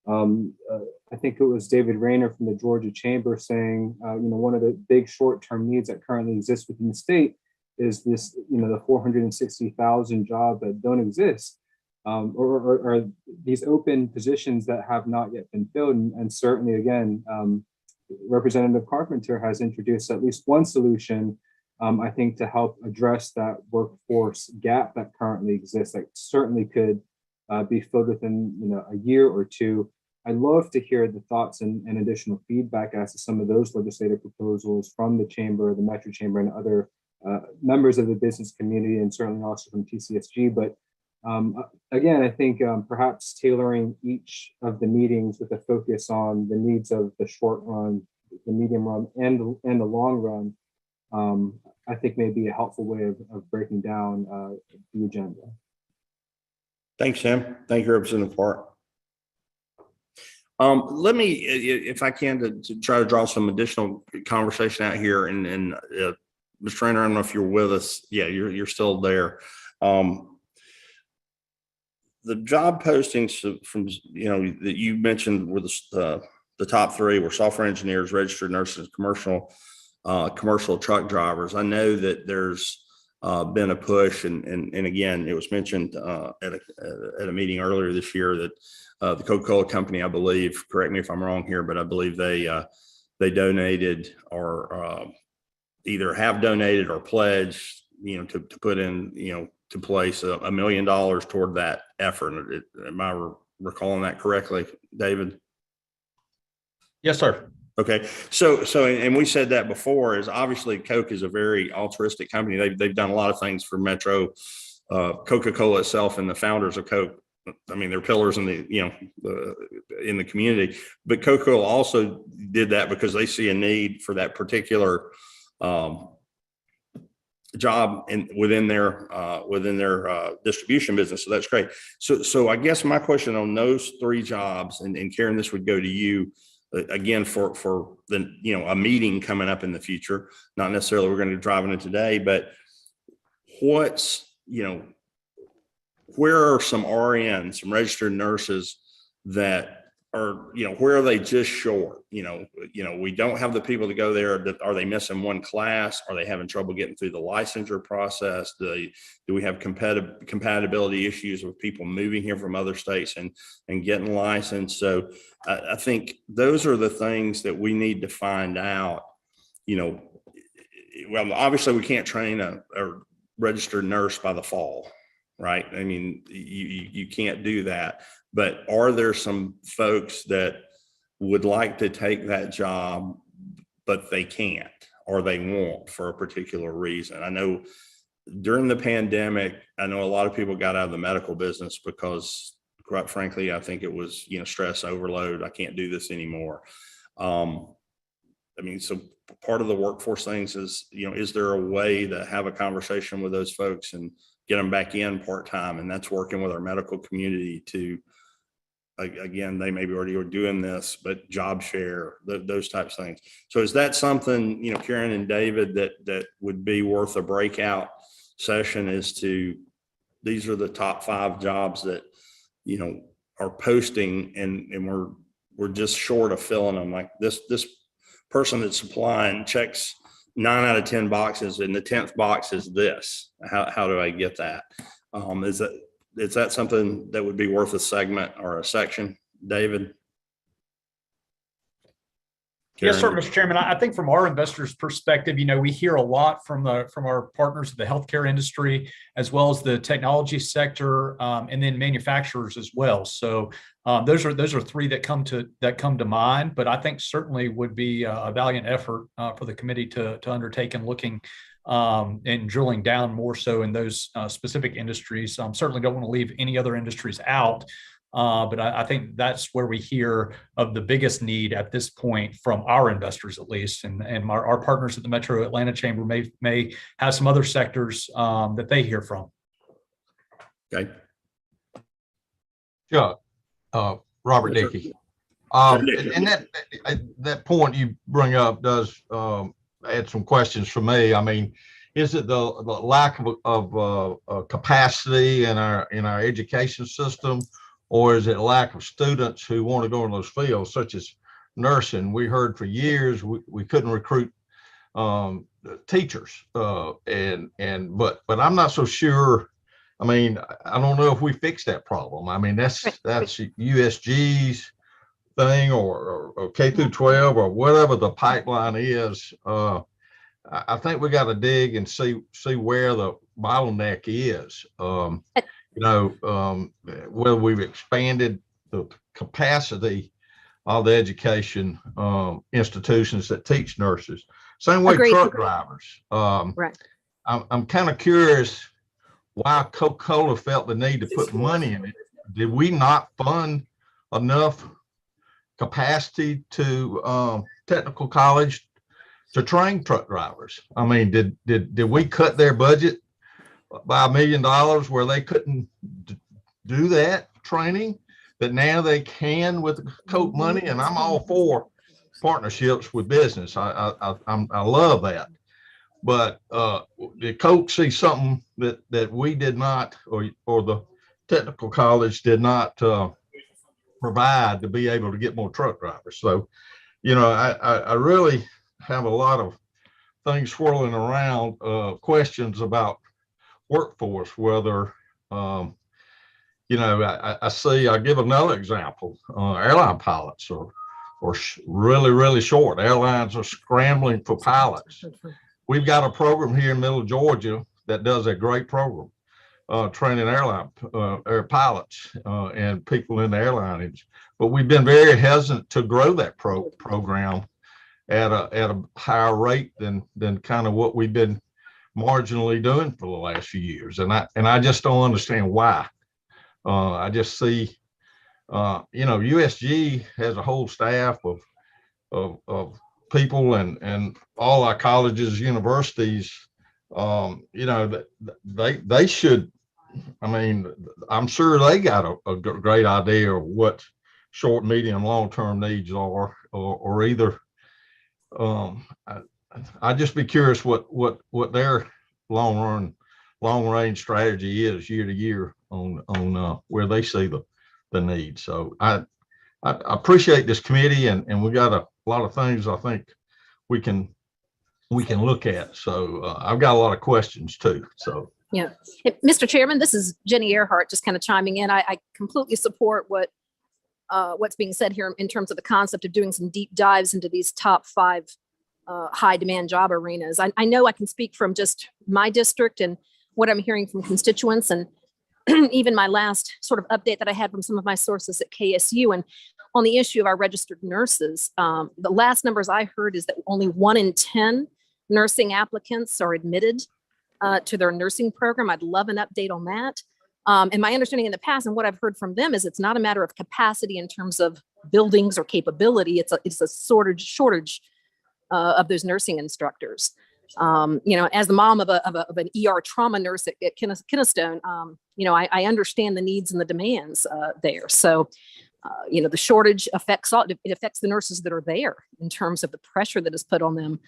I think it was David Rayner from the Georgia Chamber saying, one of the big short term needs that currently exists within the state is this, the 460,000 jobs that don't exist. Or these open positions that have not yet been filled. And certainly, again, Representative Carpenter has introduced at least one solution I think to help address that workforce gap that currently exists, that certainly could be filled within a year or two. I'd love to hear the thoughts and additional feedback as to some of those legislative proposals from the chamber, the Metro Chamber, and other members of the business community, and certainly also from TCSG. But again, I think perhaps tailoring each of the meetings with a focus on the needs of the short run, the medium run, and the long run, I think may be a helpful way of breaking down the agenda. Thanks, Sam. Thank you, Representative Hart. Let me, if I can, to try to draw some additional conversation out here. And Mr. Trainer, I don't know if you're with us. Yeah, you're still there. The job postings from that you mentioned were the top three were software engineers, registered nurses, commercial truck drivers. I know that there's been a push, and again, it was mentioned at a meeting earlier this year that the Coca-Cola company, I believe, correct me if I'm wrong here, but I believe they donated or either have donated or pledged, to put in, to place $1 million toward that effort. Am I recalling that correctly, David? Yes, sir. Okay, so and we said that before, is obviously Coke is a very altruistic company. They've done a lot of things for Metro, Coca-Cola itself, and the founders of Coke. I mean, they're pillars in in the community. But Coca-Cola also did that because they see a need for that particular job within their distribution business. So that's great. So I guess my question on those three jobs, and Karen, this would go to you. Again, for the a meeting coming up in the future, not necessarily we're going to drive into today, but what's where are some RNs, some registered nurses that are where are they just short? We don't have the people to go there. Are they missing one class? Are they having trouble getting through the licensure process? Do we have compatibility issues with people moving here from other states and getting licensed? So I think those are the things that we need to find out. Well, obviously we can't train a registered nurse by the fall, right? I mean, you can't do that. But are there some folks that would like to take that job, but they can't, or they won't for a particular reason? I know during the pandemic, I know a lot of people got out of the medical business because, quite frankly, I think it was, stress overload. I can't do this anymore. So part of the workforce things is, is there a way to have a conversation with those folks and get them back in part-time? And that's working with our medical community to, again, they maybe already are doing this, but job share, those types of things. So is that something, Karen and David, that would be worth a breakout session as to, these are the top 5 jobs that, are posting and we're just short of filling them. Like this person that's supplying checks 9 out of 10 boxes, and the 10th box is this. How do I get that? Is that something that would be worth a segment or a section, David? Yes, sir, Mr. Chairman. I think from our investors' perspective, we hear a lot from our partners of the healthcare industry, as well as the technology sector, and then manufacturers as well. So those are three that come to mind. But I think certainly would be a valiant effort for the committee to undertake in looking and drilling down more so in those specific industries. Certainly don't want to leave any other industries out. But I think that's where we hear of the biggest need at this point from our investors, at least, and our partners at the Metro Atlanta Chamber may have some other sectors that they hear from. Okay. Chuck, Robert Dickey. And that point you bring up does add some questions for me. I mean, is it the lack of capacity in our education system? Or is it lack of students who want to go in those fields, such as nursing? We heard for years we couldn't recruit teachers, but I'm not so sure. I mean, I don't know if we fixed that problem. I mean, that's USG's thing, or K through 12, or whatever the pipeline is. I think we got to dig and see where the bottleneck is. Whether we've expanded the capacity of the education institutions that teach nurses. Same way Agreed. truck drivers. Right. I'm kind of curious why Coca-Cola felt the need to put money in it. Did we not fund enough capacity to technical college to train truck drivers? I mean, did we cut their budget by $1 million where they couldn't do that training that now they can with the Coke money? And I'm all for partnerships with business. I love that. But did Coke see something that we did not, or the technical college did not provide to be able to get more truck drivers? So, I really have a lot of things swirling around, questions about workforce, whether, I see, I'll give another example, airline pilots are really, really short. Airlines are scrambling for pilots. We've got a program here in middle Georgia that does a great program, training airline pilots and people in the airline industry. But we've been very hesitant to grow that program at a higher rate than kind of what we've been marginally doing for the last few years. And I just don't understand why. I just see, USG has a whole staff of people and all our colleges, universities, they should, I'm sure they got a great idea of what short, medium, long-term needs are, or either, I'd just be curious what their long range strategy is year to year on where they see the need. So I appreciate this committee, and we got a lot of things I think we can look at. So I've got a lot of questions too. So Yeah. Mr. Chairman, this is Jenny Earhart, just kind of chiming in. I completely support what's being said here in terms of the concept of doing some deep dives into these top 5 high demand job arenas. I know I can speak from just my district and what I'm hearing from constituents, and even my last sort of update that I had from some of my sources at KSU. And on the issue of our registered nurses, the last numbers I heard is that only 1 in 10 nursing applicants are admitted to their nursing program. I'd love an update on that. And my understanding in the past and what I've heard from them is it's not a matter of capacity in terms of buildings or capability. It's a shortage of those nursing instructors. As the mom of an ER trauma nurse at Kennestone, I understand the needs and the demands there. So, the shortage affects it affects the nurses that are there in terms of the pressure that is put on them.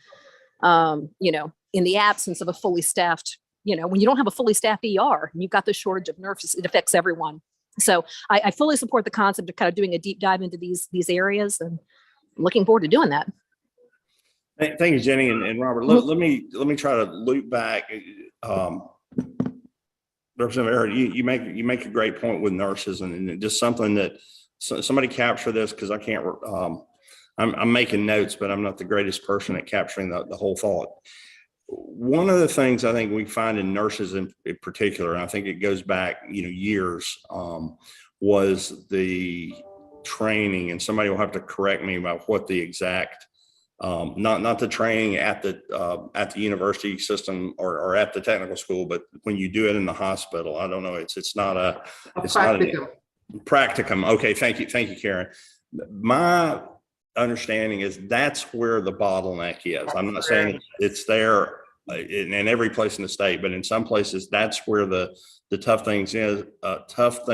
In the absence of a fully staffed, when you don't have a fully staffed ER and you've got the shortage of nurses, it affects everyone. So I fully support the concept of kind of doing a deep dive into these areas, and I'm looking forward to doing that. Thank you, Jenny and Robert. Let me try to loop back. Representative Earhart, you make a great point with nurses, and just something that somebody capture this, because I can't. I'm making notes, but I'm not the greatest person at capturing the whole thought. One of the things I think we find in nurses in particular, and I think it goes back, years, was the training, and somebody will have to correct me about what the exact, not the training at the university system or at the technical school, but when you do it in the hospital. I don't know. It's not a practicum. Okay, thank you, Karen. My understanding is that's where the bottleneck is. I'm not saying it's there in every place in the state, but in some places that's where the tough things is. Tough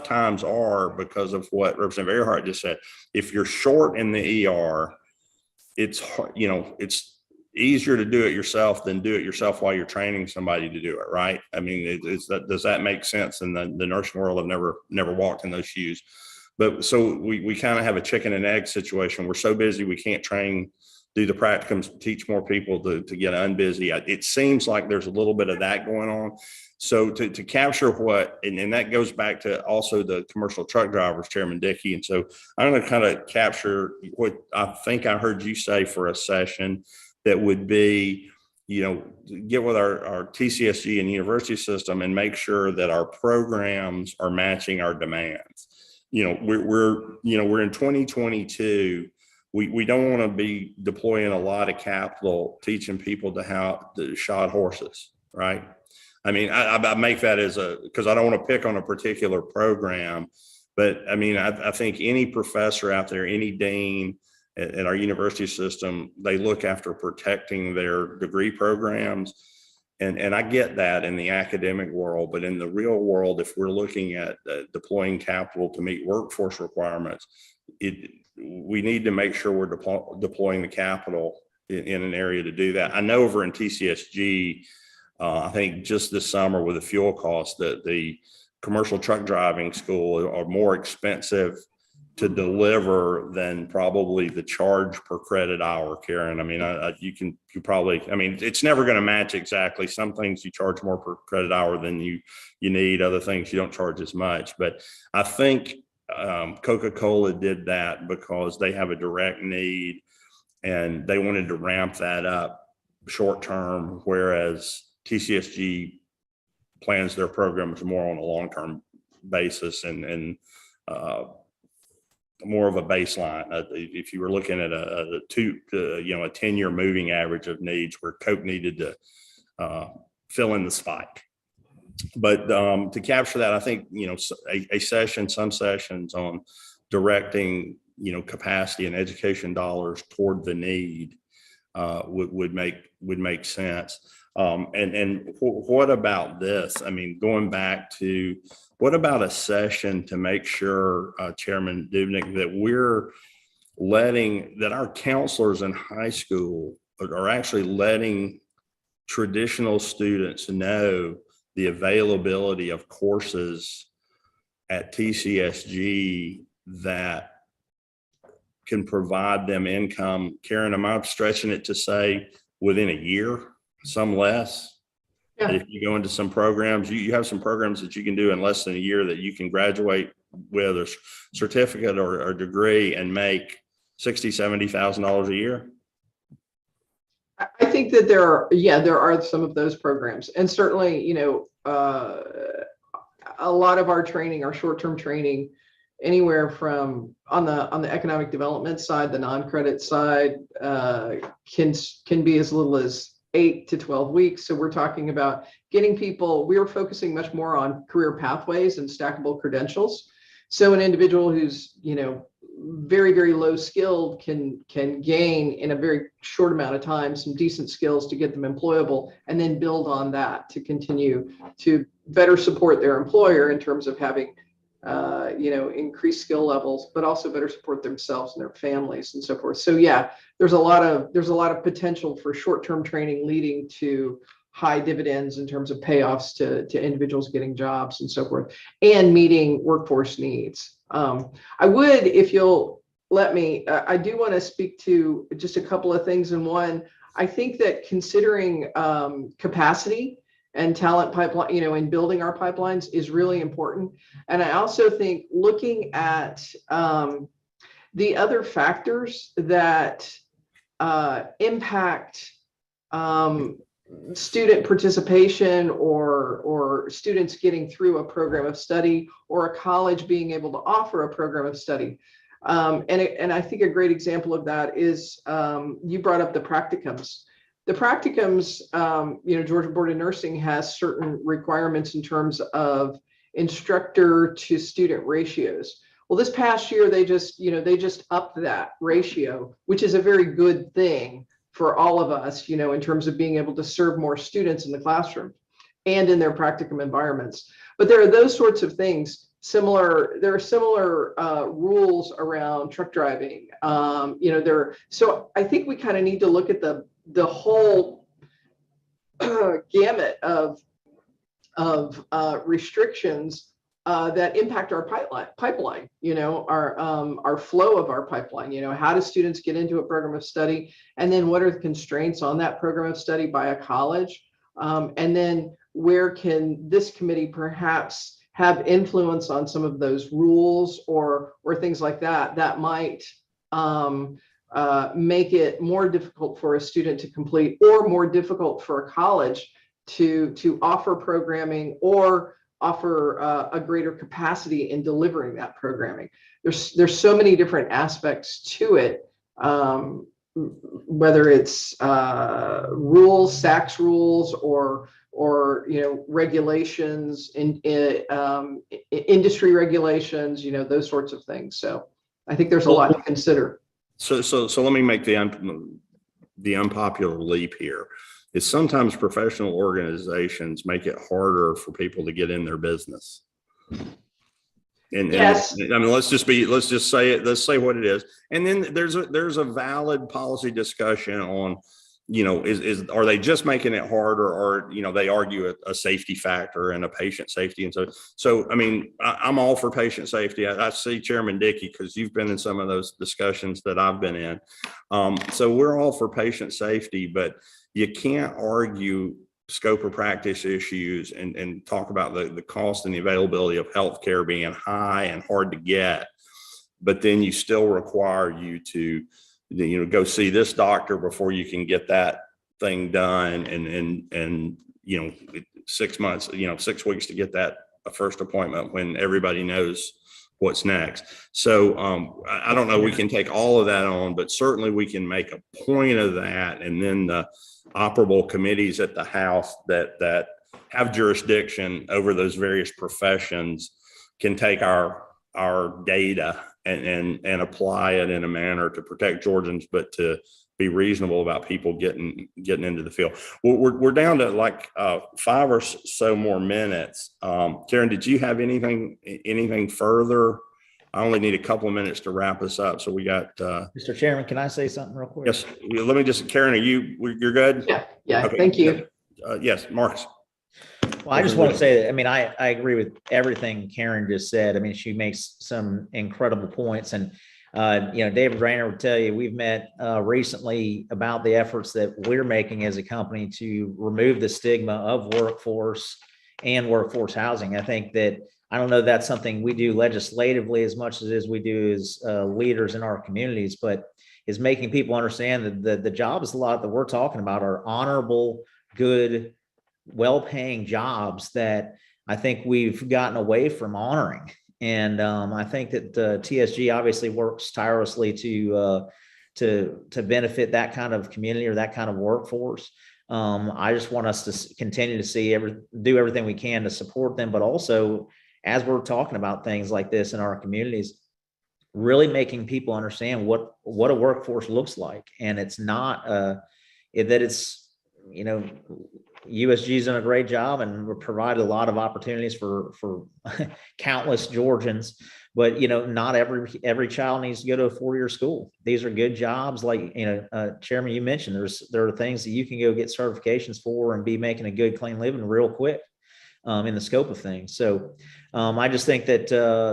times are because of what Representative Earhart just said. If you're short in the ER, it's easier to do it yourself than do it yourself while you're training somebody to do it, right? I mean, does that make sense? In the nursing world, I've never walked in those shoes. But so we kind of have a chicken and egg situation. We're so busy we can't do the practicums, teach more people to get unbusy. It seems like there's a little bit of that going on. So to capture and that goes back to also the commercial truck drivers, Chairman Dickey. And so I'm going to kind of capture what I think I heard you say for a session, that would be, get with our TCSG and university system and make sure that our programs are matching our demands. We're in 2022. We don't want to be deploying a lot of capital teaching people to shod horses, right? I mean, I make that because I don't want to pick on a particular program, but I mean, I think any professor out there, any dean at our university system, they look after protecting their degree programs. And I get that in the academic world, but in the real world, if we're looking at deploying capital to meet workforce requirements, we need to make sure we're deploying the capital in an area to do that. I know over in TCSG, I think just this summer with the fuel costs, that the commercial truck driving school are more expensive to deliver than probably the charge per credit hour, Karen. I mean, it's never going to match exactly. Some things you charge more per credit hour than you need. Other things you don't charge as much. But I think Coca-Cola did that because they have a direct need and they wanted to ramp that up short term, whereas TCSG plans their programs more on a long-term basis and more of a baseline. If you were looking at a 10-year moving average of needs, where Coke needed to fill in the spike. But to capture that, I think some sessions on directing capacity and education dollars toward the need would make sense. And what about this? I mean, going back to, what about a session to make sure, Chairman Dubnik, that our counselors in high school are actually letting traditional students know the availability of courses at TCSG that can provide them income? Karen, am I stretching it to say within a year, some less? Yeah. If you go into some programs, you have some programs that you can do in less than a year that you can graduate with a certificate or a degree and make $60,000, $70,000 a year. I think that there are some of those programs, and certainly, a lot of our training, our short-term training, anywhere from on the economic development side, the non-credit side, can be as little as 8 to 12 weeks. So we're talking about getting people. We are focusing much more on career pathways and stackable credentials. So an individual who's very, very low skilled can gain in a very short amount of time some decent skills to get them employable, and then build on that to continue to better support their employer in terms of having increased skill levels, but also better support themselves and their families and so forth. So yeah, there's a lot of potential for short-term training leading to high dividends in terms of payoffs to individuals getting jobs and so forth, and meeting workforce needs. I would, if you'll let me, I do want to speak to just a couple of things. And one, I think that considering capacity and talent pipeline, in building our pipelines is really important. And I also think looking at the other factors that impact student participation or students getting through a program of study, or a college being able to offer a program of study. And I think a great example of that is, you brought up the practicums. The practicums, Georgia Board of Nursing has certain requirements in terms of instructor to student ratios. Well, this past year, they just upped that ratio, which is a very good thing for all of us, in terms of being able to serve more students in the classroom and in their practicum environments. But there are those sorts of things. There are similar rules around truck driving. So I think we kind of need to look at the whole gamut of restrictions that impact our pipeline, our flow of our pipeline. How do students get into a program of study, and then what are the constraints on that program of study by a college, and then where can this committee perhaps have influence on some of those rules or things like that might make it more difficult for a student to complete, or more difficult for a college to offer programming or offer a greater capacity in delivering that programming. There's so many different aspects to it, whether it's rules, SACS rules, or regulations, industry regulations, those sorts of things. So I think there's a lot to consider. So let me make the unpopular leap here. Is sometimes professional organizations make it harder for people to get in their business. And yes, I mean, let's just say it. Let's say what it is. And then there's a valid policy discussion on, are they just making it harder, or, they argue a safety factor and a patient safety. And so, I mean, I'm all for patient safety. I see Chairman Dickey, because you've been in some of those discussions that I've been in. So we're all for patient safety, but you can't argue scope of practice issues and talk about the cost and the availability of healthcare being high and hard to get, but then you still require you to, go see this doctor before you can get that thing done, and 6 months, 6 weeks to get that first appointment when everybody knows what's next. So I don't know, we can take all of that on, but certainly we can make a point of that, and then the operable committees at the House that have jurisdiction over those various professions can take our data and apply it in a manner to protect Georgians, but to be reasonable about people getting into the field. We're down to like 5 or so more minutes. Karen, did you have anything further? I only need a couple of minutes to wrap us up. So we got Mr. Chairman, can I say something real quick? yes. Let me just, Karen, you're good? Yeah. Okay. Thank you. Yes, Marcus. Well, I just want to say that, I mean, I agree with everything Karen just said. I mean, she makes some incredible points, and David Rayner would tell you, we've met recently about the efforts that we're making as a company to remove the stigma of workforce and workforce housing. I think that, I don't know, that's something we do legislatively as much as we do as leaders in our communities, but is making people understand that the jobs a lot that we're talking about are honorable, good, well-paying jobs that I think we've gotten away from honoring. And I think that TSG obviously works tirelessly to benefit that kind of community or that kind of workforce. I just want us to continue to do everything we can to support them, but also, as we're talking about things like this in our communities, really making people understand what a workforce looks like. And it's not that it's, USG's done a great job and provided a lot of opportunities for countless Georgians, but not every child needs to go to a 4-year school. These are good jobs, like Chairman, you mentioned there are things that you can go get certifications for and be making a good, clean living real quick in the scope of things. So I just think that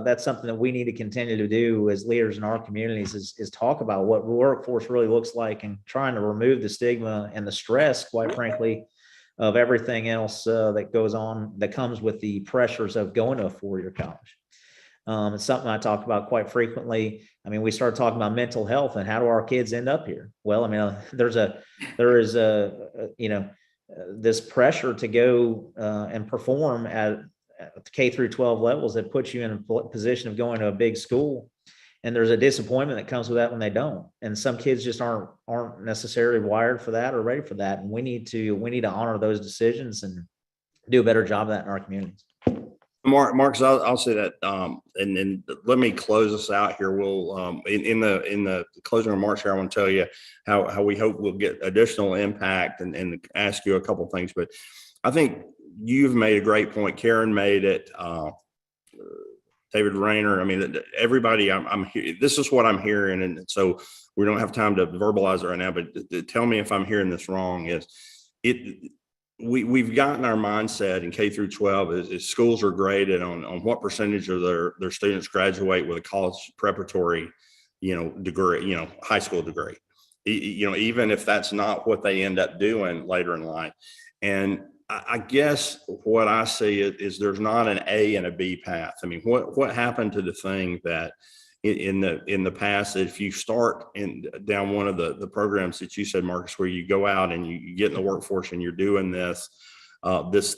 that's something that we need to continue to do as leaders in our communities is talk about what workforce really looks like, and trying to remove the stigma and the stress, quite frankly, of everything else that goes on, that comes with the pressures of going to a 4-year college. It's something I talk about quite frequently. I mean, we start talking about mental health and how do our kids end up here? Well, I mean, there is this pressure to go and perform at K through 12 levels that puts you in a position of going to a big school. And there's a disappointment that comes with that when they don't. And some kids just aren't necessarily wired for that or ready for that. And we need to honor those decisions and do a better job of that in our communities. Marcus, I'll say that, and then let me close us out here. We'll in the closing remarks here, I want to tell you how we hope we'll get additional impact and ask you a couple of things. But I think you've made a great point. Karen made it. David Rayner. I mean, everybody. I'm here. This is what I'm hearing, and so we don't have time to verbalize it right now. But tell me if I'm hearing this wrong. We've gotten our mindset in K through 12 is schools are graded on what percentage of their students graduate with a college preparatory, degree, high school degree, even if that's not what they end up doing later in life. And I guess what I see is there's not an A and a B path. I mean, what happened to the thing that in the past, that if you start down one of the programs that you said, Marcus, where you go out and you get in the workforce and you're doing this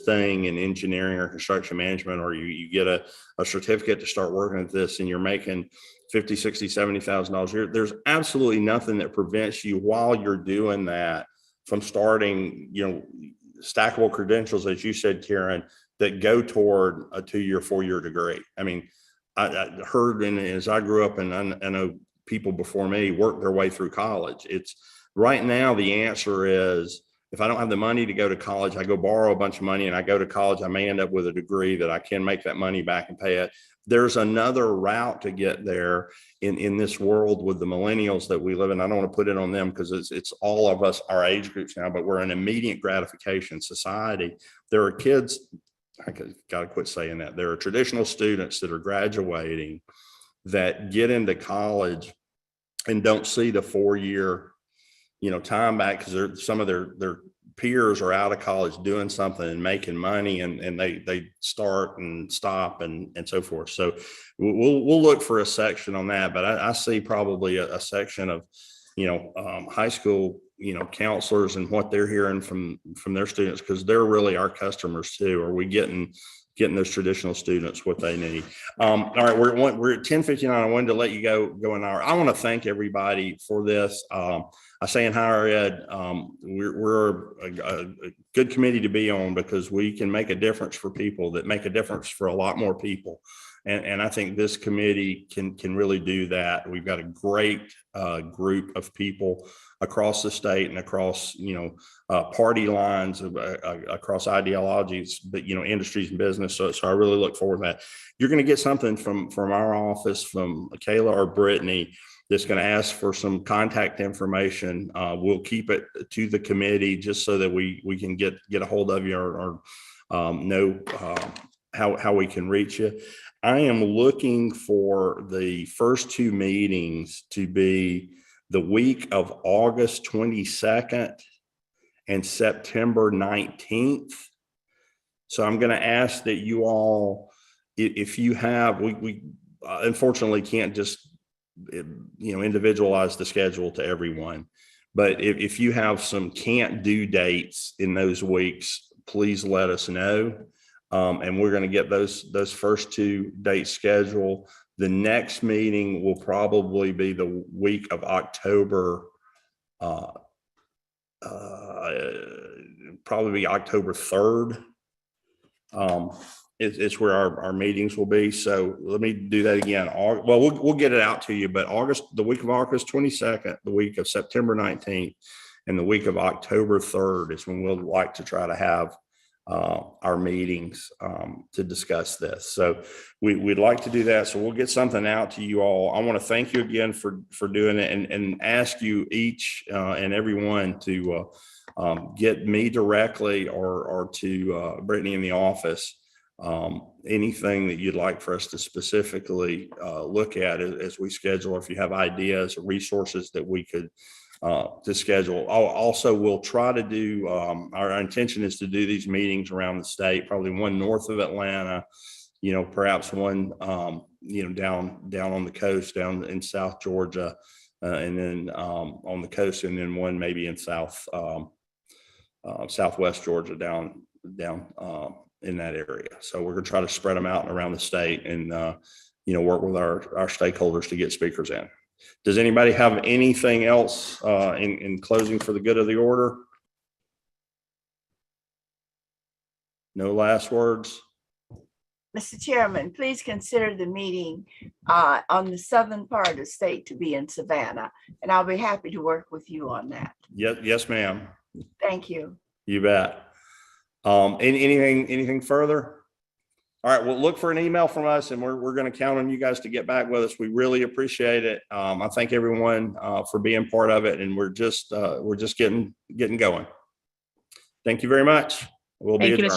thing in engineering or construction management, or you get a certificate to start working at this, and you're making $50,000, $60,000, $70,000 a year, there's absolutely nothing that prevents you while you're doing that from starting, stackable credentials, as you said, Karen, that go toward a 2-year, 4-year degree. I mean, I heard, and as I grew up, and I know people before me worked their way through college. It's right now, the answer is, if I don't have the money to go to college, I go borrow a bunch of money and I go to college, I may end up with a degree that I can make that money back and pay it. There's another route to get there in this world with the millennials that we live in. I don't want to put it on them because it's all of us, our age groups now, but we're an immediate gratification society. There are kids, I got to quit saying that. There are traditional students that are graduating that get into college and don't see the 4-year, time back, because some of their peers are out of college doing something and making money, and they start and stop and so forth. So we'll look for a section on that, but I see probably a section of, high school, counselors and what they're hearing from their students, because they're really our customers too. Are we getting those traditional students what they need? All right, we're at 10:59. I wanted to let you go an hour. I want to thank everybody for this. I say in higher ed, we're a good committee to be on, because we can make a difference for people that make a difference for a lot more people. And I think this committee can really do that. We've got a great group of people across the state and across, party lines, across ideologies, but, industries and business. So I really look forward to that. You're going to get something from our office, from Kayla or Brittany, that's going to ask for some contact information. We'll keep it to the committee just so that we can get a hold of you or know how we can reach you. I am looking for the first 2 meetings to be the week of August 22nd and September 19th. So I'm going to ask that you all, if you have, we unfortunately can't just, individualize the schedule to everyone. But if you have some can't do dates in those weeks, please let us know. And we're going to get those first 2 dates scheduled. The next meeting will probably be the week of October, probably be October 3rd. It's where our meetings will be. So let me do that again. Well, we'll get it out to you, but the week of August 22nd, the week of September 19th, and the week of October 3rd is when we'll like to try to have our meetings to discuss this. So we'd like to do that. So we'll get something out to you all. I want to thank you again for doing it, and ask you each and everyone to get me directly or to Brittany in the office, anything that you'd like for us to specifically look at as we schedule, or if you have ideas or resources that we could to schedule. Also, we'll try to do, our intention is to do these meetings around the state, probably one north of Atlanta, perhaps one, down on the coast, down in South Georgia, and then on the coast, and then one maybe in Southwest Georgia, down in that area. So we're going to try to spread them out and around the state, and, work with our stakeholders to get speakers in. Does anybody have anything else in closing for the good of the order? No last words? Mr. Chairman, please consider the meeting on the southern part of the state to be in Savannah, and I'll be happy to work with you on that. Yes, ma'am. Thank you. You bet. Anything further? All right, well, look for an email from us, and we're going to count on you guys to get back with us. We really appreciate it. I thank everyone for being part of it, and we're just getting going. Thank you very much. We'll be adjourned.